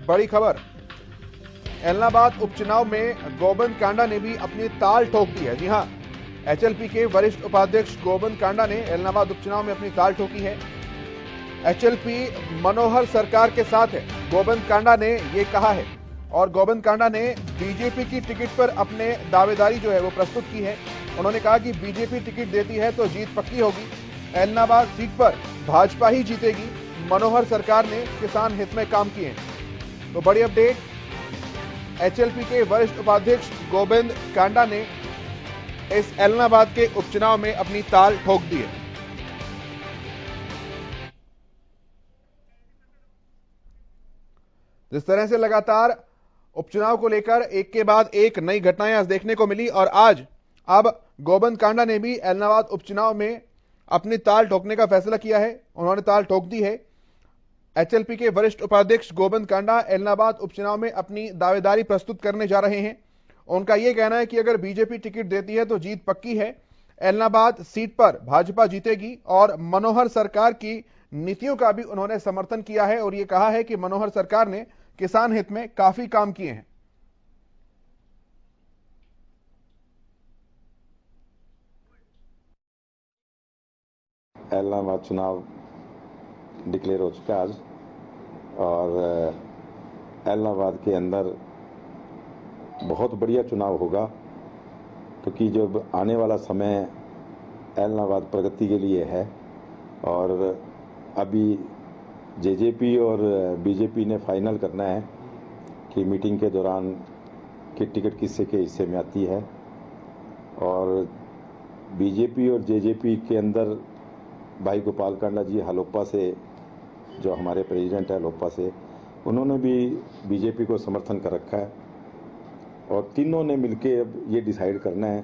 बड़ी खबर, एलनाबाद उपचुनाव में गोविंद कांडा ने भी अपनी ताल ठोक दी है। जी हां, एचएलपी के वरिष्ठ उपाध्यक्ष गोविंद कांडा ने एलनाबाद उपचुनाव में अपनी ताल ठोकी है। एचएलपी मनोहर सरकार के साथ है, गोविंद कांडा ने यह कहा है। और गोविंद कांडा ने बीजेपी की टिकट पर अपने दावेदारी जो है वो प्रस्तुत की है। उन्होंने कहा कि बीजेपी टिकट देती है तो जीत पक्की होगी, एलनाबाद सीट पर भाजपा ही जीतेगी, मनोहर सरकार ने किसान हित में काम किए हैं। तो बड़ी अपडेट, एचएलपी के वरिष्ठ उपाध्यक्ष गोविंद कांडा ने इस एलनाबाद के उपचुनाव में अपनी ताल ठोक दी है। जिस तरह से लगातार उपचुनाव को लेकर एक के बाद एक नई घटनाएं आज देखने को मिली और आज अब गोविंद कांडा ने भी एलनाबाद उपचुनाव में अपनी ताल ठोकने का फैसला किया है। उन्होंने ताल ठोक दी है। एचएलपी के वरिष्ठ उपाध्यक्ष गोविंद कांडा एलनाबाद उपचुनाव में अपनी दावेदारी प्रस्तुत करने जा रहे हैं। उनका यह कहना है कि अगर बीजेपी टिकट देती है तो जीत पक्की है, एलनाबाद सीट पर भाजपा जीतेगी और मनोहर सरकार की नीतियों का भी उन्होंने समर्थन किया है और यह कहा है कि मनोहर सरकार ने किसान हित में काफी काम किए हैं। एलनाबाद चुनाव डिक्लेयर हो चुका है आज और एलनाबाद के अंदर बहुत बढ़िया चुनाव होगा, क्योंकि जब आने वाला समय एलनाबाद प्रगति के लिए है और अभी जेजेपी और बीजेपी ने फाइनल करना है कि मीटिंग के दौरान कि टिकट किससे के हिस्से में आती है। और बीजेपी और जेजेपी के अंदर भाई गोपाल कांडा जी हलोपा से, जो हमारे प्रेसिडेंट है हलोपा से, उन्होंने भी बीजेपी को समर्थन कर रखा है और तीनों ने मिलकर अब ये डिसाइड करना है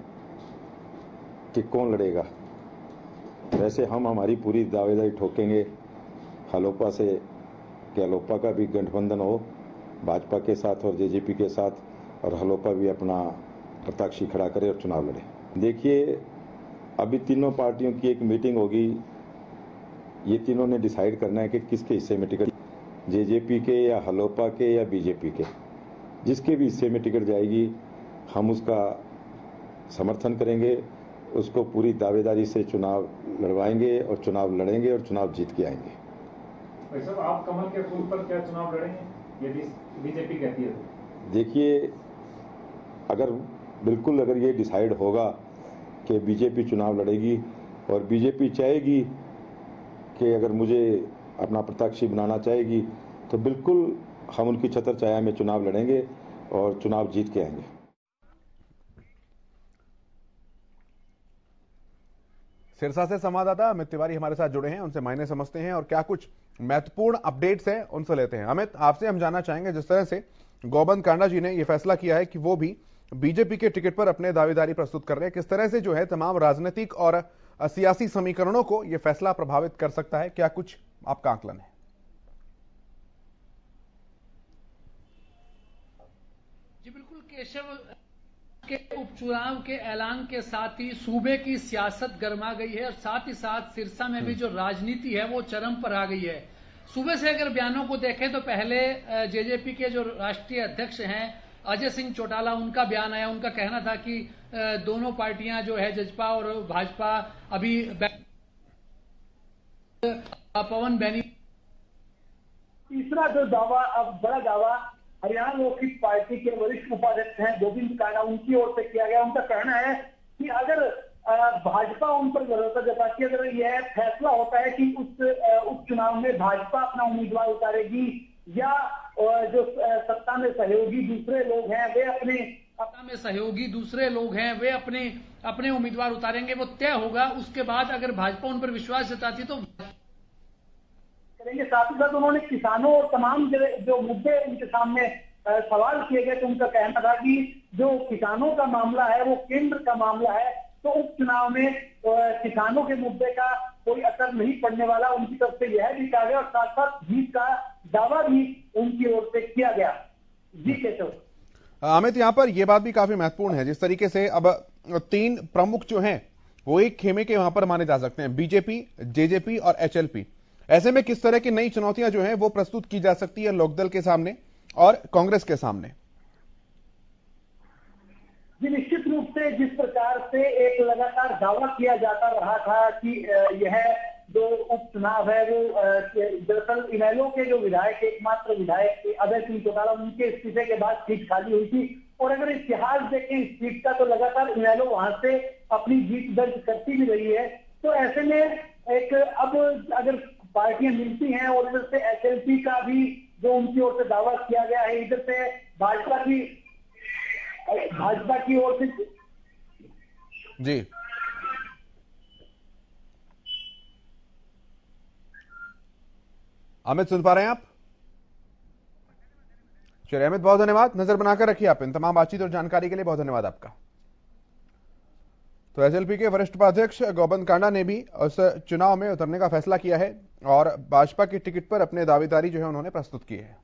कि कौन लड़ेगा। वैसे हम हमारी पूरी दावेदारी ठोकेंगे हलोपा से कि हलोपा का भी गठबंधन हो भाजपा के साथ और जेजेपी के साथ, और हलोपा भी अपना प्रत्याशी खड़ा करे और चुनाव लड़े। देखिए, अभी तीनों पार्टियों की एक मीटिंग होगी, ये तीनों ने डिसाइड करना है कि किसके हिस्से में टिकट, जेजेपी के या हलोपा के या बीजेपी के, जिसके भी हिस्से में टिकट जाएगी हम उसका समर्थन करेंगे, उसको पूरी दावेदारी से चुनाव लड़वाएंगे और चुनाव लड़ेंगे और चुनाव जीत के आएंगे। भाई साहब, आप कमल के फूल पर क्या चुनाव लड़ेंगे यदि बीजेपी कहती है तो? देखिए, अगर ये डिसाइड होगा कि बीजेपी चुनाव लड़ेगी और बीजेपी चाहेगी कि अगर मुझे अपना प्रत्याशी बनाना चाहेगी तो बिल्कुल हम उनकी छत्र छाया में चुनाव लड़ेंगे और चुनाव जीत के आएंगे। सिरसा से संवाददाता अमित तिवारी हमारे साथ जुड़े हैं, उनसे मायने समझते हैं और क्या कुछ महत्वपूर्ण अपडेट्स हैं उनसे लेते हैं। अमित, आपसे हम जानना चाहेंगे, जिस तरह से गोविंद कांडा जी ने यह फैसला किया है कि वो भी बीजेपी के टिकट पर अपने दावेदारी प्रस्तुत कर रहे हैं, किस तरह से जो है तमाम राजनीतिक और सियासी समीकरणों को यह फैसला प्रभावित कर सकता है, क्या कुछ आपका आकलन है? जी बिल्कुल केशव, के उपचुनाव के ऐलान के साथ ही सूबे की सियासत गर्मा गई है और साथ ही साथ सिरसा में भी जो राजनीति है वो चरम पर आ गई है। सूबे से अगर बयानों को देखें तो पहले जेजेपी के जो राष्ट्रीय अध्यक्ष हैं अजय सिंह चौटाला, उनका बयान आया। उनका कहना था कि दोनों पार्टियां जो है जजपा और भाजपा अभी पवन बैनी। तीसरा जो दावा, अब बड़ा दावा हरियाणा लोकहित पार्टी के वरिष्ठ उपाध्यक्ष हैं गोविंद कांडा, उनकी ओर से किया गया। उनका कहना है कि अगर भाजपा उन पर भरोसा जताती है, अगर यह फैसला होता है कि उस उपचुनाव में भाजपा अपना उम्मीदवार उतारेगी या जो सत्ता में सहयोगी दूसरे लोग हैं वे अपने उम्मीदवार उतारेंगे, वो तय होगा। उसके बाद अगर भाजपा उन पर विश्वास जताती तो करेंगे। साथ ही साथ उन्होंने किसानों और तमाम जो मुद्दे उनके सामने सवाल किए गए, तो उनका कहना था कि जो किसानों का मामला है वो केंद्र का मामला है, तो उपचुनाव में किसानों के मुद्दे का कोई असर नहीं पड़ने वाला, उनकी तरफ से यह भी कहा गया और साथ साथ जीत का दावा भी उनकी ओर से किया गया। जी केशव। अमित, यहां पर यह बात भी काफी महत्वपूर्ण है, जिस तरीके से अब तीन प्रमुख जो हैं वो एक खेमे के वहां पर माने जा सकते हैं, बीजेपी, जेजेपी और एचएलपी। ऐसे में किस तरह की नई चुनौतियां जो हैं वो प्रस्तुत की जा सकती है लोकदल के सामने, और कांग्रेस के सामने। जी, निश्चित रूप से जिस प्रकार से एक लगातार दावा किया जाता रहा था कि यह जो उपचुनाव है वो दरअसल इनेलो के जो विधायक, एकमात्र विधायक अभय सिंह चौटाला, उनके इस्तीफे के बाद सीट खाली हुई थी। और अगर इतिहास देखें इस सीट का तो लगातार इनेलो वहां से अपनी जीत दर्ज करती भी रही है। तो ऐसे में एक अब अगर पार्टियां मिलती हैं और इधर से एचएलपी का भी जो उनकी ओर से दावा किया गया है, इधर से भाजपा की ओर से जी अमित, सुन पा रहे हैं आप? चलिए अमित, बहुत धन्यवाद। नजर बनाकर रखिए आप। इन तमाम बातचीत और जानकारी के लिए बहुत धन्यवाद आपका। तो एचएलपी के वरिष्ठ उपाध्यक्ष गोबंद कांडा ने भी उस चुनाव में उतरने का फैसला किया है और भाजपा की टिकट पर अपने दावेदारी जो है उन्होंने प्रस्तुत की है।